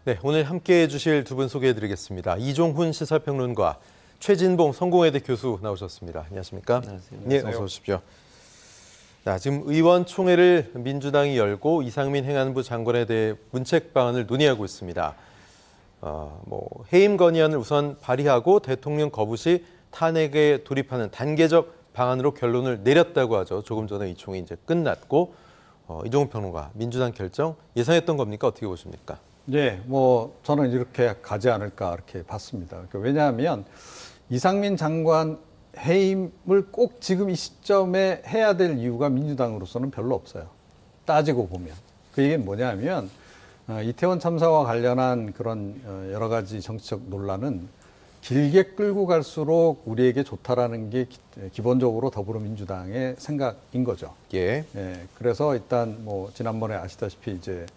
네, 오늘 함께해 주실 두 분 소개해드리겠습니다. 이종훈 시사평론가, 최진봉 성공회대 교수 나오셨습니다. 안녕하십니까? 안녕하세요. 네, 어서 오십시오. 자, 지금 의원총회를 민주당이 열고 이상민 행안부 장관에 대해 문책 방안을 논의하고 있습니다. 해임 건의안을 우선 발의하고 대통령 거부 시 탄핵에 돌입하는 단계적 방안으로 결론을 내렸다고 하죠. 조금 전에 이 총회 이제 끝났고 이종훈 평론가, 민주당 결정 예상했던 겁니까? 어떻게 보십니까? 네, 저는 이렇게 가지 않을까 이렇게 봤습니다. 왜냐하면 이상민 장관 해임을 꼭 지금 이 시점에 해야 될 이유가 민주당으로서는 별로 없어요. 따지고 보면. 그 얘기는 뭐냐면 이태원 참사와 관련한 그런 여러 가지 정치적 논란은 길게 끌고 갈수록 우리에게 좋다라는 게 기본적으로 더불어민주당의 생각인 거죠. 예. 그래서 일단 지난번에 아시다시피 이제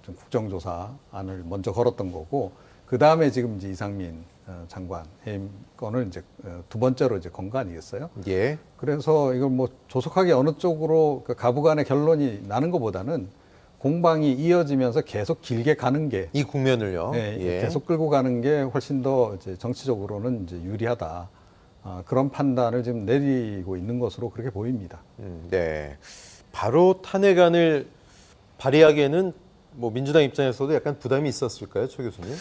좀 국정조사안을 먼저 걸었던 거고, 그 다음에 지금 이제 이상민 장관 해임 건을 이제 두 번째로 이제 건 거 아니겠어요? 예. 그래서 이걸 조속하게 어느 쪽으로 가부간의 결론이 나는 것보다는 공방이 이어지면서 계속 길게 가는 게 이 국면을요. 계속 끌고 가는 게 훨씬 더 이제 정치적으로는 이제 유리하다. 그런 판단을 지금 내리고 있는 것으로 그렇게 보입니다. 네. 바로 탄핵안을 발의하기에는 민주당 입장에서도 약간 부담이 있었을까요, 최 교수님?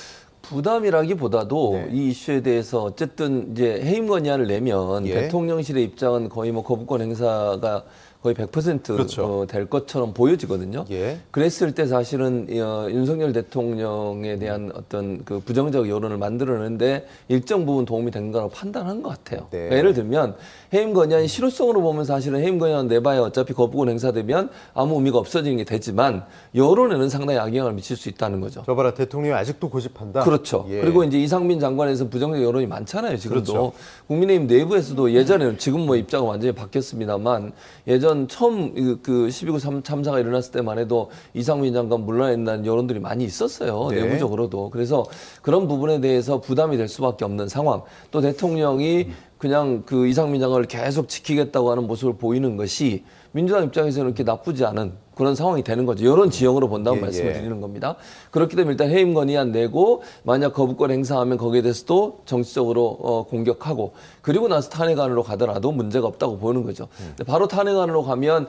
부담이라기보다도 네. 이 이슈에 대해서 어쨌든 이제 해임 건의안을 내면 예. 대통령실의 입장은 거의 거부권 행사가 거의 100% 그렇죠. 될 것처럼 보여지거든요. 예. 그랬을 때 사실은 윤석열 대통령에 대한 어떤 그 부정적 여론을 만들어내는데 일정 부분 도움이 된 거라고 판단한 것 같아요. 네. 그러니까 예를 들면 해임 건의안이 실효성으로 보면 사실은 해임 건의안 내봐야 어차피 거부권 행사되면 아무 의미가 없어지는 게 되지만 여론에는 상당히 악영향을 미칠 수 있다는 거죠. 저 봐라, 대통령이 아직도 고집한다. 그렇죠. 예. 그리고 이제 이상민 장관에서 부정적 여론이 많잖아요. 지금도. 그렇죠. 국민의힘 내부에서도 예전에는 지금 입장은 완전히 바뀌었습니다만 예전 처음 그 12구 참사가 일어났을 때만 해도 이상민 장관 물러나야 된다는 여론들이 많이 있었어요. 네. 내부적으로도. 그래서 그런 부분에 대해서 부담이 될 수밖에 없는 상황. 또 대통령이 그냥 그 이상민 장관을 계속 지키겠다고 하는 모습을 보이는 것이 민주당 입장에서는 이렇게 나쁘지 않은 그런 상황이 되는 거죠. 여론 지형으로 본다고 말씀을 드리는 겁니다. 그렇기 때문에 일단 해임 건의안 내고 만약 거부권 행사하면 거기에 대해서도 정치적으로 공격하고 그리고 나서 탄핵안으로 가더라도 문제가 없다고 보는 거죠. 근데 바로 탄핵안으로 가면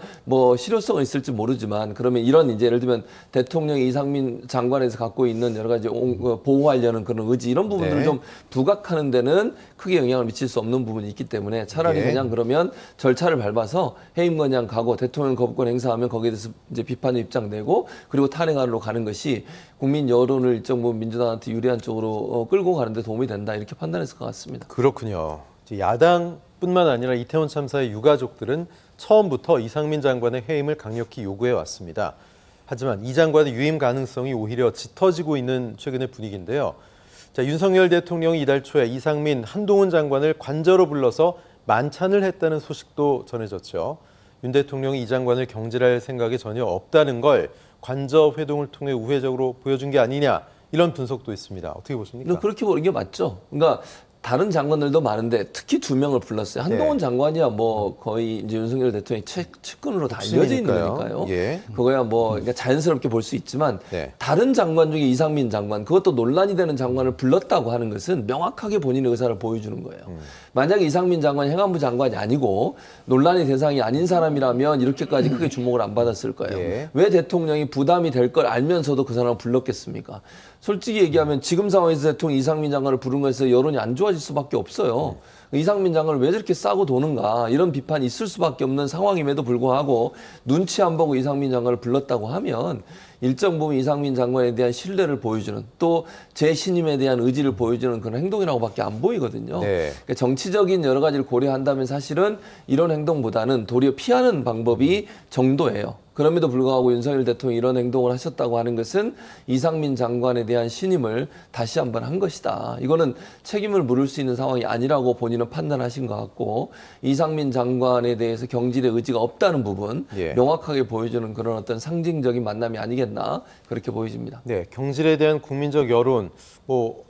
실효성은 있을지 모르지만 그러면 이런 이제 예를 들면 대통령이 이상민 장관에서 갖고 있는 여러 가지 보호하려는 그런 의지 이런 부분들을 네. 좀 부각하는 데는 크게 영향을 미칠 수 없는 부분이 있기 때문에 차라리 예. 그냥 그러면 절차를 밟아서 해임 건의안 가고 대통령 거부권 행사하면 거기에 대해서 이제 비판의 입장 내고 그리고 탄핵안으로 가는 것이 국민 여론을 일정 부분 민주당한테 유리한 쪽으로 끌고 가는 데 도움이 된다 이렇게 판단했을 것 같습니다. 그렇군요. 야당뿐만 아니라 이태원 참사의 유가족들은 처음부터 이상민 장관의 해임을 강력히 요구해 왔습니다. 하지만 이 장관의 유임 가능성이 오히려 짙어지고 있는 최근의 분위기인데요. 자, 윤석열 대통령이 이달 초에 이상민, 한동훈 장관을 관저로 불러서 만찬을 했다는 소식도 전해졌죠. 윤 대통령이 이 장관을 경질할 생각이 전혀 없다는 걸 관저 회동을 통해 우회적으로 보여준 게 아니냐 이런 분석도 있습니다. 어떻게 보십니까? 그렇게 보는 게 맞죠. 그러니까 다른 장관들도 많은데 특히 두 명을 불렀어요. 한동훈 장관이야 거의 이제 윤석열 대통령의 측근으로 다 알려져 있는 거니까요. 예. 그거야 그러니까 자연스럽게 볼 수 있지만 네. 다른 장관 중에 이상민 장관 그것도 논란이 되는 장관을 불렀다고 하는 것은 명확하게 본인의 의사를 보여주는 거예요. 만약에 이상민 장관이 행안부 장관이 아니고 논란의 대상이 아닌 사람이라면 이렇게까지 크게 주목을 안 받았을 거예요. 예. 왜 대통령이 부담이 될 걸 알면서도 그 사람을 불렀겠습니까? 솔직히 얘기하면 지금 상황에서 대통령 이상민 장관을 부른 것에서 여론이 안 좋아질 수밖에 없어요. 이상민 장관을 왜 저렇게 싸고 도는가 이런 비판이 있을 수밖에 없는 상황임에도 불구하고 눈치 안 보고 이상민 장관을 불렀다고 하면 일정 부분 이상민 장관에 대한 신뢰를 보여주는 또 재신임에 대한 의지를 보여주는 그런 행동이라고밖에 안 보이거든요. 네. 그러니까 정치적인 여러 가지를 고려한다면 사실은 이런 행동보다는 도리어 피하는 방법이 정도예요. 그럼에도 불구하고 윤석열 대통령이 이런 행동을 하셨다고 하는 것은 이상민 장관에 대한 신임을 다시 한번 한 것이다. 이거는 책임을 물을 수 있는 상황이 아니라고 본인은 판단하신 것 같고 이상민 장관에 대해서 경질의 의지가 없다는 부분 예. 명확하게 보여주는 그런 어떤 상징적인 만남이 아니겠나 그렇게 보여집니다. 네, 경질에 대한 국민적 여론,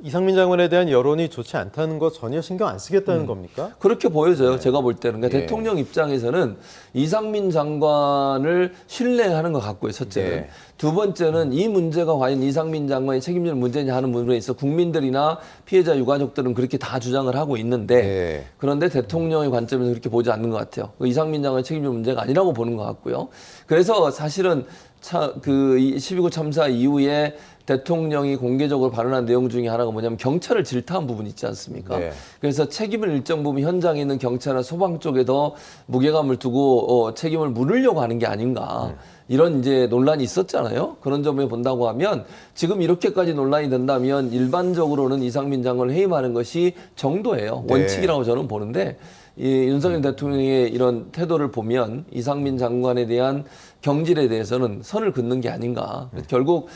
이상민 장관에 대한 여론이 좋지 않다는 거 전혀 신경 안 쓰겠다는 겁니까? 그렇게 보여져요. 제가 볼 때는. 그러니까 예. 대통령 입장에서는 이상민 장관을 신뢰하는 것 같고요. 첫째는. 네. 두 번째는 이 문제가 과연 이상민 장관의 책임질 문제냐 하는 부분에 있어 국민들이나 피해자 유가족들은 그렇게 다 주장을 하고 있는데 네. 그런데 대통령의 관점에서 그렇게 보지 않는 것 같아요. 이상민 장관의 책임질 문제가 아니라고 보는 것 같고요. 그래서 사실은 12구 참사 이후에 대통령이 공개적으로 발언한 내용 중에 하나가 뭐냐면 경찰을 질타한 부분이 있지 않습니까? 네. 그래서 책임을 일정 부분 현장에 있는 경찰이나 소방 쪽에 더 무게감을 두고 책임을 물으려고 하는 게 아닌가. 이런 이제 논란이 있었잖아요. 그런 점에 본다고 하면 지금 이렇게까지 논란이 된다면 일반적으로는 이상민 장관을 해임하는 것이 정도예요. 네. 원칙이라고 저는 보는데 이 윤석열 대통령의 이런 태도를 보면 이상민 장관에 대한 경질에 대해서는 선을 긋는 게 아닌가. 결국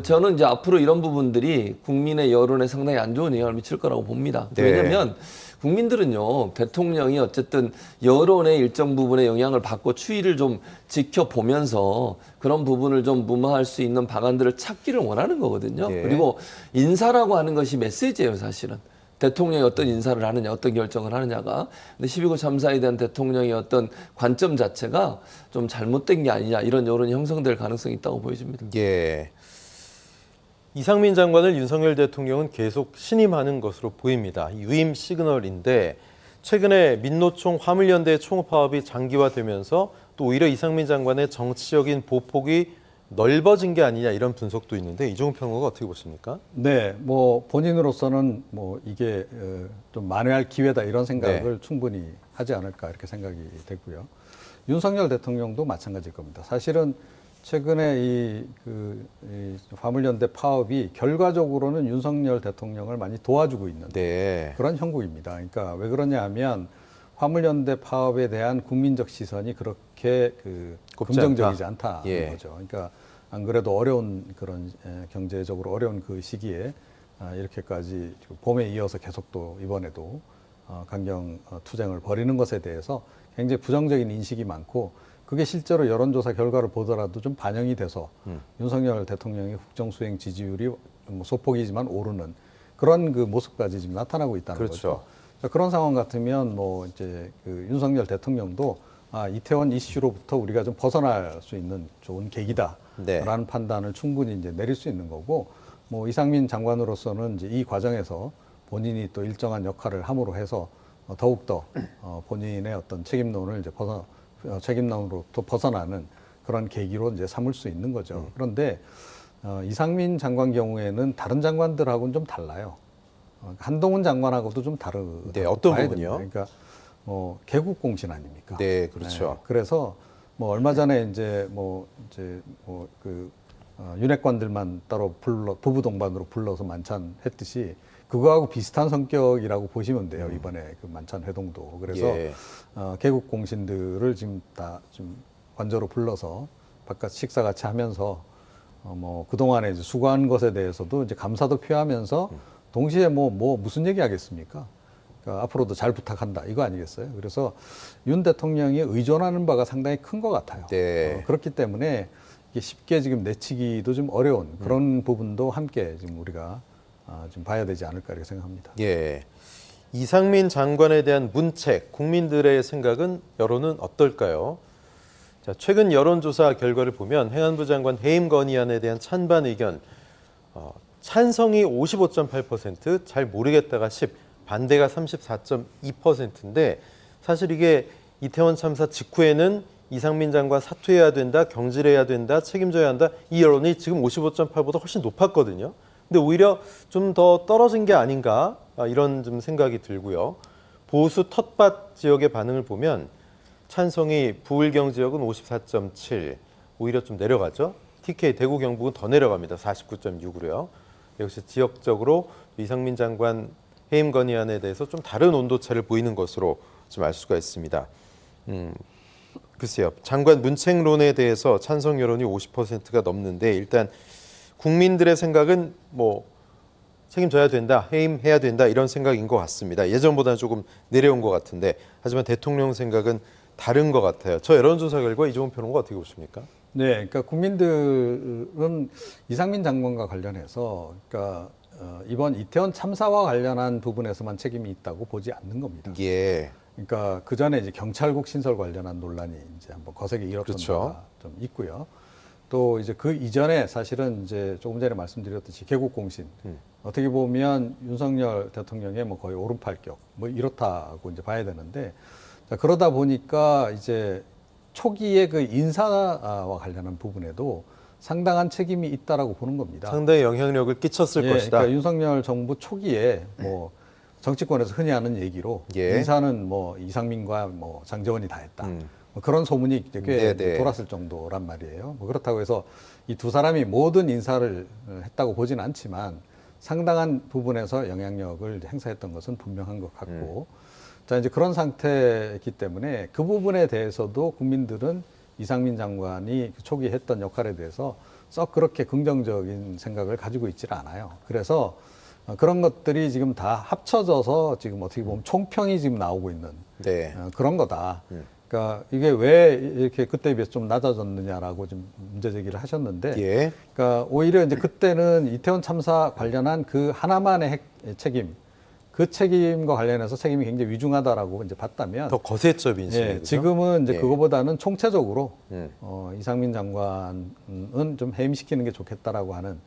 저는 이제 앞으로 이런 부분들이 국민의 여론에 상당히 안 좋은 영향을 미칠 거라고 봅니다. 네. 왜냐하면 국민들은요, 대통령이 어쨌든 여론의 일정 부분의 영향을 받고 추이를 좀 지켜보면서 그런 부분을 좀 무마할 수 있는 방안들을 찾기를 원하는 거거든요. 네. 그리고 인사라고 하는 것이 메시지예요, 사실은. 대통령이 어떤 인사를 하느냐, 어떤 결정을 하느냐가. 근데 12구 참사에 대한 대통령의 어떤 관점 자체가 좀 잘못된 게 아니냐, 이런 여론이 형성될 가능성이 있다고 보여집니다. 예. 이상민 장관을 윤석열 대통령은 계속 신임하는 것으로 보입니다. 유임 시그널인데 최근에 민노총 화물연대 총업 파업이 장기화되면서 또 오히려 이상민 장관의 정치적인 보폭이 넓어진 게 아니냐 이런 분석도 있는데 이종훈 평론가 어떻게 보십니까? 네, 뭐 본인으로서는 뭐 이게 좀 만회할 기회다 이런 생각을 충분히 하지 않을까 이렇게 생각이 되고요. 윤석열 대통령도 마찬가지일 겁니다. 사실은 최근에 이 화물연대 파업이 결과적으로는 윤석열 대통령을 많이 도와주고 있는 네. 그런 형국입니다. 그러니까 왜 그러냐 하면 화물연대 파업에 대한 국민적 시선이 그렇게 곱지 긍정적이지 않다는 예. 거죠. 그러니까 안 그래도 어려운 그런 경제적으로 어려운 그 시기에 이렇게까지 봄에 이어서 계속 또 이번에도 강경 투쟁을 벌이는 것에 대해서 굉장히 부정적인 인식이 많고 그게 실제로 여론조사 결과를 보더라도 좀 반영이 돼서 윤석열 대통령의 국정수행 지지율이 뭐 소폭이지만 오르는 그런 그 모습까지 지금 나타나고 있다는 그렇죠. 거죠. 자, 그런 상황 같으면 뭐 이제 윤석열 대통령도 이태원 이슈로부터 우리가 좀 벗어날 수 있는 좋은 계기다라는 판단을 충분히 이제 내릴 수 있는 거고 뭐 이상민 장관으로서는 이제 이 과정에서 본인이 또 일정한 역할을 함으로 해서 더욱더 본인의 어떤 책임론을 이제 책임론으로부터 벗어나는 그런 계기로 이제 삼을 수 있는 거죠. 그런데 이상민 장관 경우에는 다른 장관들하고는 좀 달라요. 한동훈 장관하고도 좀 다르다고 네, 어떤 봐야 부분이요? 됩니다. 그러니까 개국 공신 아닙니까? 네, 그렇죠. 네, 그래서 뭐 얼마 전에 윤핵관들만 따로 부부 동반으로 불러서 만찬했듯이 그거하고 비슷한 성격이라고 보시면 돼요. 이번에 그 만찬 회동도. 그래서 개국 공신들을 지금 다 좀 관저로 불러서 바깥 식사 같이 하면서 뭐 그동안에 이제 수고한 것에 대해서도 이제 감사도 표하면서 동시에 무슨 얘기 하겠습니까? 그러니까 앞으로도 잘 부탁한다. 이거 아니겠어요? 그래서 윤 대통령이 의존하는 바가 상당히 큰 것 같아요. 네. 그렇기 때문에 이게 쉽게 지금 내치기도 좀 어려운 그런 부분도 함께 지금 우리가 좀 봐야 되지 않을까 이렇게 생각합니다. 예. 이상민 장관에 대한 문책, 국민들의 생각은 여론은 어떨까요? 자, 최근 여론조사 결과를 보면 행안부 장관 해임 건의안에 대한 찬반 의견 찬성이 55.8%, 잘 모르겠다가 10, 반대가 34.2%인데 사실 이게 이태원 참사 직후에는 이상민 장관 사퇴해야 된다, 경질해야 된다, 책임져야 한다 이 여론이 지금 55.8보다 훨씬 높았거든요. 근데 오히려 좀 더 떨어진 게 아닌가 이런 좀 생각이 들고요. 보수 텃밭 지역의 반응을 보면 찬성이 부울경 지역은 54.7, 오히려 좀 내려가죠. TK 대구 경북은 더 내려갑니다. 49.6으로요. 역시 지역적으로 이상민 장관 해임 건의안에 대해서 좀 다른 온도차를 보이는 것으로 좀 알 수가 있습니다. 글쎄요. 장관 문책론에 대해서 찬성 여론이 50%가 넘는데 일단 국민들의 생각은 뭐 책임져야 된다, 해임해야 된다 이런 생각인 것 같습니다. 예전보다는 조금 내려온 것 같은데 하지만 대통령 생각은 다른 것 같아요. 저 여론조사 결과 이종훈 평론가 어떻게 보십니까? 네, 그러니까 국민들은 이상민 장관과 관련해서 그러니까 이번 이태원 참사와 관련한 부분에서만 책임이 있다고 보지 않는 겁니다. 예. 그러니까 그 전에 이제 경찰국 신설 관련한 논란이 이제 한번 거세게 일었던 그렇죠. 바가 좀 있고요. 또 이제 그 이전에 사실은 이제 조금 전에 말씀드렸듯이 개국공신 어떻게 보면 윤석열 대통령의 뭐 거의 오른팔격 뭐 이렇다고 이제 봐야 되는데 자, 그러다 보니까 이제 초기에 그 인사와 관련한 부분에도 상당한 책임이 있다라고 보는 겁니다. 상당히 영향력을 끼쳤을 예, 것이다. 그러니까 윤석열 정부 초기에 뭐 정치권에서 흔히 하는 얘기로 예. 인사는 뭐 이상민과 뭐 장제원이 다 했다. 뭐 그런 소문이 이제 꽤 네네. 돌았을 정도란 말이에요. 뭐 그렇다고 해서 이 두 사람이 모든 인사를 했다고 보지는 않지만 상당한 부분에서 영향력을 행사했던 것은 분명한 것 같고 자 이제 그런 상태이기 때문에 그 부분에 대해서도 국민들은 이상민 장관이 초기에 했던 역할에 대해서 썩 그렇게 긍정적인 생각을 가지고 있지를 않아요. 그래서 그런 것들이 지금 다 합쳐져서 지금 어떻게 보면 총평이 지금 나오고 있는 네. 그런 거다. 그러니까 이게 왜 이렇게 그때에 비해서 좀 낮아졌느냐라고 좀 문제 제기를 하셨는데, 예. 그러니까 오히려 이제 그때는 이태원 참사 관련한 그 하나만의 책임, 그 책임과 관련해서 책임이 굉장히 위중하다라고 이제 봤다면, 더 거세적 인식이 예, 지금은 이제 예. 그거보다는 총체적으로 이상민 장관은 좀 해임시키는 게 좋겠다라고 하는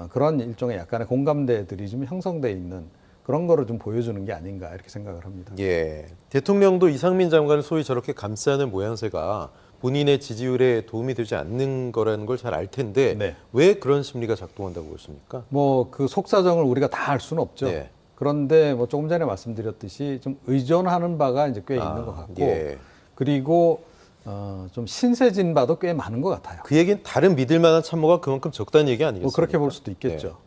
그런 일종의 약간의 공감대들이 좀 형성돼 있는 그런 거를 좀 보여주는 게 아닌가 이렇게 생각을 합니다. 예. 대통령도 이상민 장관을 소위 저렇게 감싸는 모양새가 본인의 지지율에 도움이 되지 않는 거라는 걸 잘 알 텐데 네. 왜 그런 심리가 작동한다고 보십니까? 뭐 그 속사정을 우리가 다 알 수는 없죠. 네. 그런데 뭐 조금 전에 말씀드렸듯이 좀 의존하는 바가 이제 꽤 있는 것 같고, 예. 그리고 좀 신세진 바도 꽤 많은 것 같아요. 그 얘기는 다른 믿을 만한 참모가 그만큼 적다는 얘기 아니겠습니까? 뭐 그렇게 볼 수도 있겠죠.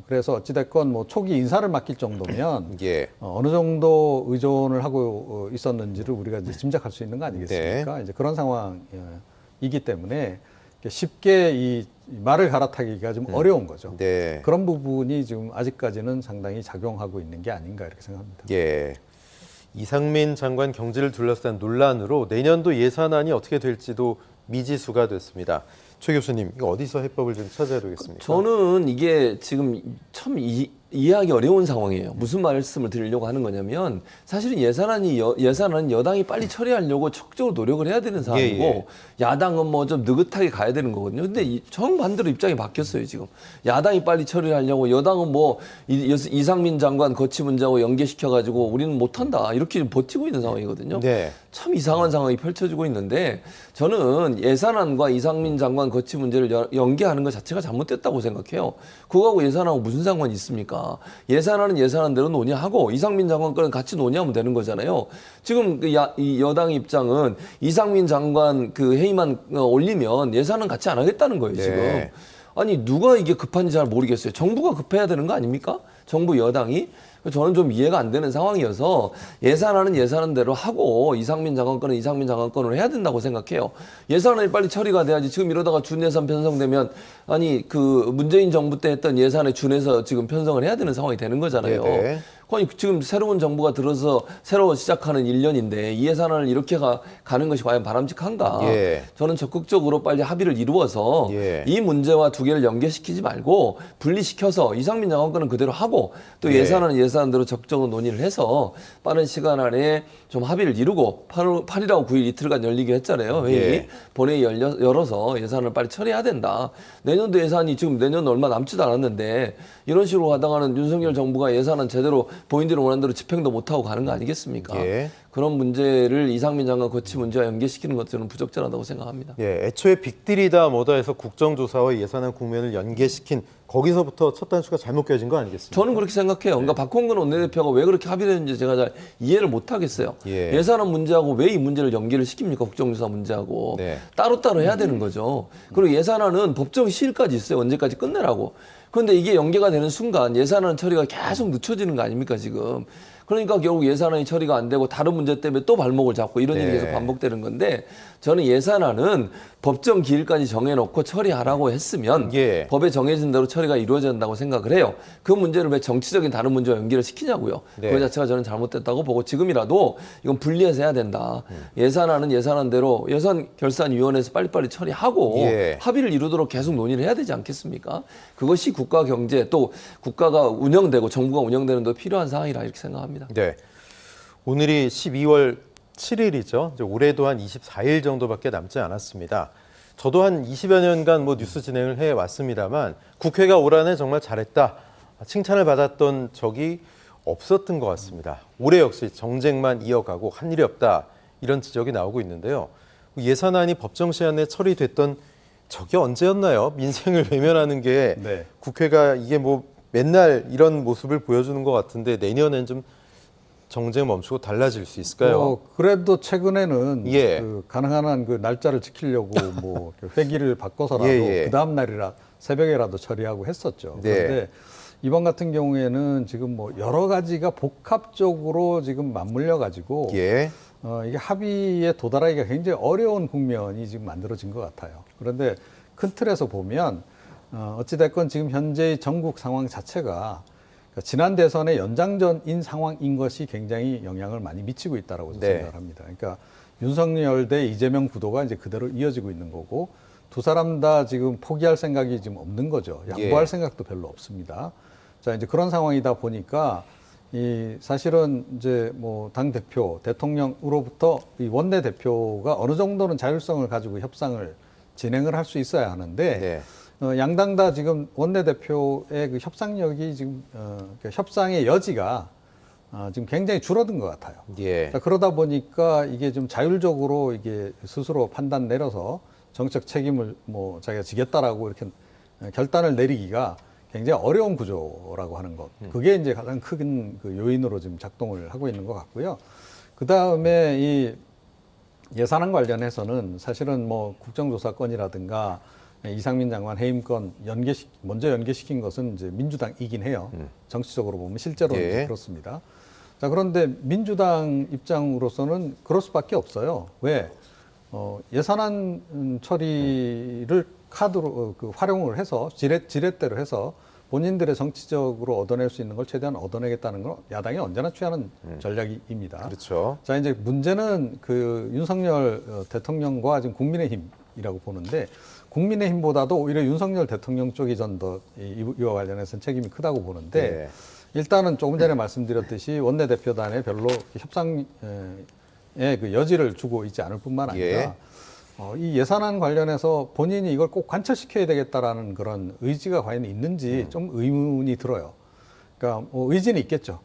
그래서 어찌됐건 뭐 초기 인사를 맡길 정도면 예. 어느 정도 의존을 하고 있었는지를 우리가 이제 짐작할 수 있는 거 아니겠습니까? 이제 그런 상황이기 때문에 쉽게 이 말을 갈아타기가 좀 어려운 거죠. 네. 그런 부분이 지금 아직까지는 상당히 작용하고 있는 게 아닌가 이렇게 생각합니다. 예. 이상민 장관 경질을 둘러싼 논란으로 내년도 예산안이 어떻게 될지도 미지수가 됐습니다. 최 교수님, 이거 어디서 해법을 좀 찾아야 되겠습니까? 저는 이게 지금 참 이해하기 어려운 상황이에요. 무슨 말씀을 드리려고 하는 거냐면 사실은 예산안은 여당이 빨리 처리하려고 적극적으로 노력을 해야 되는 상황이고 예. 야당은 뭐 좀 느긋하게 가야 되는 거거든요. 근데 정반대로 입장이 바뀌었어요, 지금. 야당이 빨리 처리를 하려고 여당은 뭐 이상민 장관 거치 문제하고 연계시켜가지고 우리는 못한다. 이렇게 좀 버티고 있는 상황이거든요. 네. 참 이상한 상황이 펼쳐지고 있는데 저는 예산안과 이상민 장관 거치 문제를 연계하는 것 자체가 잘못됐다고 생각해요. 그거하고 예산하고 무슨 상관이 있습니까? 예산안은 예산안대로 논의하고 이상민 장관 거는 같이 논의하면 되는 거잖아요. 지금 이 여당 입장은 이상민 장관 그 회의만 올리면 예산은 같이 안 하겠다는 거예요, 네. 지금. 아니 누가 이게 급한지 잘 모르겠어요. 정부가 급해야 되는 거 아닙니까? 정부 여당이. 저는 좀 이해가 안 되는 상황이어서 예산안은 예산안대로 하고 이상민 장관 건은 이상민 장관 건으로 해야 된다고 생각해요. 예산안이 빨리 처리가 돼야지. 지금 이러다가 준예산 편성되면 아니 그 문재인 정부 때 했던 예산에 준해서 지금 편성을 해야 되는 상황이 되는 거잖아요. 네네. 아니 지금 새로운 정부가 들어서 새로 시작하는 1년인데 이 예산안을 이렇게 가는 것이 과연 바람직한가? 예. 저는 적극적으로 빨리 합의를 이루어서 예. 이 문제와 두 개를 연계시키지 말고 분리시켜서 이상민 장관 건은 그대로 하고 또 예. 예산안은 예산대로 적극적으로 논의를 해서 빠른 시간 안에 좀 합의를 이루고 8일하고 9일 이틀간 열리게 했잖아요. 회의. 예. 본회의 열어서 예산을 빨리 처리해야 된다. 내년도 예산이 지금 내년 얼마 남지도 않았는데 이런 식으로 가다가는 윤석열 정부가 예산안 제대로 본인들이 원하는 대로 집행도 못하고 가는 거 아니겠습니까? 예. 그런 문제를 이상민 장관 거치 문제와 연계시키는 것들은 부적절하다고 생각합니다. 예, 애초에 빅딜이다 뭐다 해서 국정조사와 예산안 국면을 연계시킨 거기서부터 첫 단추가 잘못 껴진 거 아니겠습니까? 저는 그렇게 생각해요. 그러니까 박홍근 원내대표가 왜 그렇게 합의를 했는지 제가 잘 이해를 못 하겠어요. 예. 예산안 문제하고 왜 이 문제를 연계를 시킵니까? 국정조사 문제하고. 네. 따로따로 해야 되는 거죠. 그리고 예산안은 법정 시일까지 있어요. 언제까지 끝내라고. 그런데 이게 연계가 되는 순간 예산안 처리가 계속 늦춰지는 거 아닙니까, 지금. 그러니까 결국 예산안이 처리가 안 되고 다른 문제 때문에 또 발목을 잡고 이런 네. 일이 계속 반복되는 건데 저는 예산안은 법정 기일까지 정해놓고 처리하라고 했으면 예. 법에 정해진 대로 처리가 이루어져야 한다고 생각을 해요. 그 문제를 왜 정치적인 다른 문제와 연결을 시키냐고요. 네. 그 자체가 저는 잘못됐다고 보고 지금이라도 이건 분리해서 해야 된다. 예산안은 예산안대로 예산결산위원회에서 빨리빨리 처리하고 예. 합의를 이루도록 계속 논의를 해야 되지 않겠습니까? 그것이 국가 경제 또 국가가 운영되고 정부가 운영되는 데 필요한 상황이라 이렇게 생각합니다. 네. 오늘이 12월 7일이죠. 이제 올해도 한 24일 정도밖에 남지 않았습니다. 저도 한 20여 년간 뭐 뉴스 진행을 해 왔습니다만 국회가 올 한해 정말 잘했다 칭찬을 받았던 적이 없었던 것 같습니다. 올해 역시 정쟁만 이어가고 한 일이 없다 이런 지적이 나오고 있는데요. 예산안이 법정 시한에 처리됐던 적이 언제였나요? 민생을 외면하는 게 네. 국회가 이게 뭐 맨날 이런 모습을 보여주는 것 같은데 내년엔 좀 정쟁 멈추고 달라질 수 있을까요? 그래도 최근에는 예. 그 가능한 한 그 날짜를 지키려고 뭐 회기를 바꿔서라도 예. 그 다음 날이라 새벽에라도 처리하고 했었죠. 네. 그런데 이번 같은 경우에는 지금 뭐 여러 가지가 복합적으로 지금 맞물려 가지고 예. 이게 합의에 도달하기가 굉장히 어려운 국면이 지금 만들어진 것 같아요. 그런데 큰 틀에서 보면 어찌됐건 지금 현재의 전국 상황 자체가 그러니까 지난 대선의 연장전인 상황인 것이 굉장히 영향을 많이 미치고 있다라고 네. 생각을 합니다. 그러니까 윤석열 대 이재명 구도가 이제 그대로 이어지고 있는 거고 두 사람 다 지금 포기할 생각이 지금 없는 거죠. 양보할 예. 생각도 별로 없습니다. 자, 이제 그런 상황이다 보니까 이 사실은 이제 뭐 당 대표, 대통령으로부터 이 원내 대표가 어느 정도는 자율성을 가지고 협상을 진행을 할 수 있어야 하는데 네. 양당 다 지금 원내 대표의 그 협상력이 지금 그 협상의 여지가 지금 굉장히 줄어든 것 같아요. 예. 자, 그러다 보니까 이게 좀 자율적으로 이게 스스로 판단 내려서 정책 책임을 뭐 자기가 지겠다라고 이렇게 결단을 내리기가 굉장히 어려운 구조라고 하는 것. 그게 이제 가장 큰 그 요인으로 지금 작동을 하고 있는 것 같고요. 그 다음에 이 예산안 관련해서는 사실은 뭐 국정조사권이라든가 이상민 장관 해임권 먼저 연계시킨 것은 이제 민주당이긴 해요. 정치적으로 보면 실제로는 예. 이제 그렇습니다. 자, 그런데 민주당 입장으로서는 그럴 수밖에 없어요. 왜? 예산안 처리를 카드로 활용을 해서 지렛대로 해서 본인들의 정치적으로 얻어낼 수 있는 걸 최대한 얻어내겠다는 건 야당이 언제나 취하는 전략입니다. 그렇죠. 자, 이제 문제는 그 윤석열 대통령과 지금 국민의힘이라고 보는데 국민의힘보다도 오히려 윤석열 대통령 쪽이 전 더 이와 관련해서는 책임이 크다고 보는데 네. 일단은 조금 전에 말씀드렸듯이 원내대표단에 별로 협상의 그 여지를 주고 있지 않을 뿐만 아니라 이 예산안 관련해서 본인이 이걸 꼭 관철시켜야 되겠다라는 그런 의지가 과연 있는지 좀 의문이 들어요. 그러니까 의지는 있겠죠.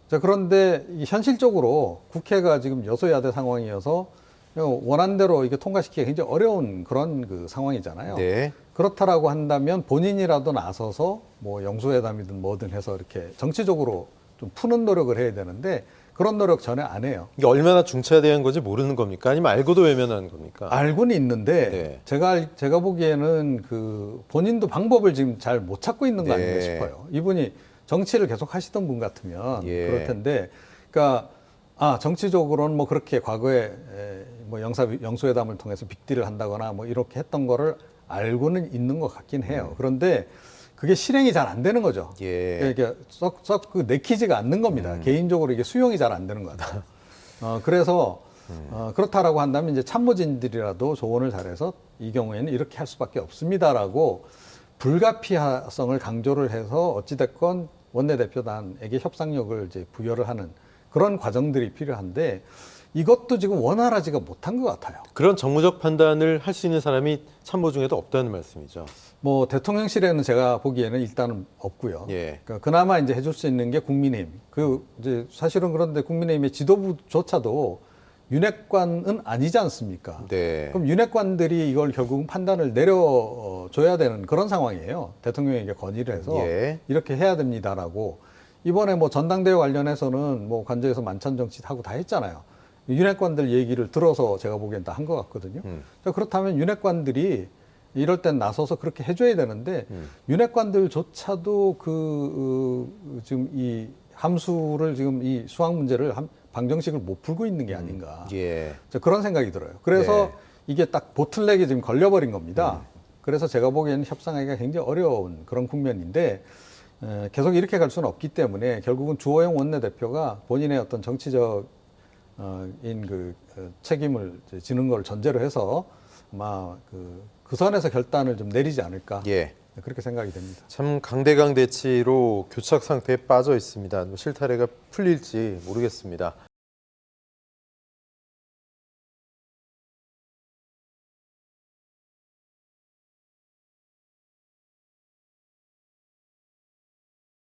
자, 그런데 현실적으로 국회가 지금 여소야대 상황이어서 원안대로 이게 통과시키기 굉장히 어려운 그런 그 상황이잖아요. 네. 그렇다라고 한다면 본인이라도 나서서 뭐 영수회담이든 뭐든 해서 이렇게 정치적으로 좀 푸는 노력을 해야 되는데 그런 노력 전혀 안 해요. 이게 얼마나 중차대한 건지 모르는 겁니까? 아니면 알고도 외면하는 겁니까? 알고는 있는데 네. 제가 보기에는 그 본인도 방법을 지금 잘 못 찾고 있는 거 아닌가 네. 싶어요. 이분이 정치를 계속 하시던 분 같으면 예. 그럴 텐데, 그러니까 정치적으로는 뭐 그렇게 과거에 뭐 영수회담을 통해서 빅딜을 한다거나 뭐 이렇게 했던 거를 알고는 있는 것 같긴 해요. 그런데 그게 실행이 잘 안 되는 거죠. 예. 이게 썩 그 내키지가 않는 겁니다. 개인적으로 이게 수용이 잘 안 되는 것 같아요. 그래서 그렇다라고 한다면 이제 참모진들이라도 조언을 잘해서 이 경우에는 이렇게 할 수밖에 없습니다라고 불가피성을 강조를 해서 어찌됐건 원내대표단에게 협상력을 이제 부여를 하는 그런 과정들이 필요한데 이것도 지금 원활하지가 못한 것 같아요. 그런 정무적 판단을 할 수 있는 사람이 참모 중에도 없다는 말씀이죠. 뭐 대통령실에는 제가 보기에는 일단은 없고요. 예. 그러니까 그나마 이제 해줄 수 있는 게 국민의힘. 이제 사실은 그런데 국민의힘의 지도부조차도 윤핵관은 아니지 않습니까? 네. 그럼 윤핵관들이 이걸 결국은 판단을 내려줘야 되는 그런 상황이에요. 대통령에게 건의를 해서 예. 이렇게 해야 됩니다라고. 이번에 뭐 전당대회 관련해서는 뭐 관저에서 만찬 정치 하고 다 했잖아요. 윤핵관들 얘기를 들어서 제가 보기엔 다 한 것 같거든요. 자, 그렇다면 윤핵관들이 이럴 땐 나서서 그렇게 해줘야 되는데 윤핵관들조차도 지금 이 함수를 지금 이 수학 문제를 방정식을 못 풀고 있는 게 아닌가. 예. 자, 그런 생각이 들어요. 그래서 네. 이게 딱 보틀렉이 지금 걸려버린 겁니다. 그래서 제가 보기에는 협상하기가 굉장히 어려운 그런 국면인데 계속 이렇게 갈 수는 없기 때문에 결국은 주호영 원내대표가 본인의 어떤 정치적 책임을 지는 걸 전제로 해서 아마 그 선에서 결단을 좀 내리지 않을까. 예. 그렇게 생각이 됩니다. 참 강대강 대치로 교착 상태에 빠져 있습니다. 실타래가 풀릴지 모르겠습니다.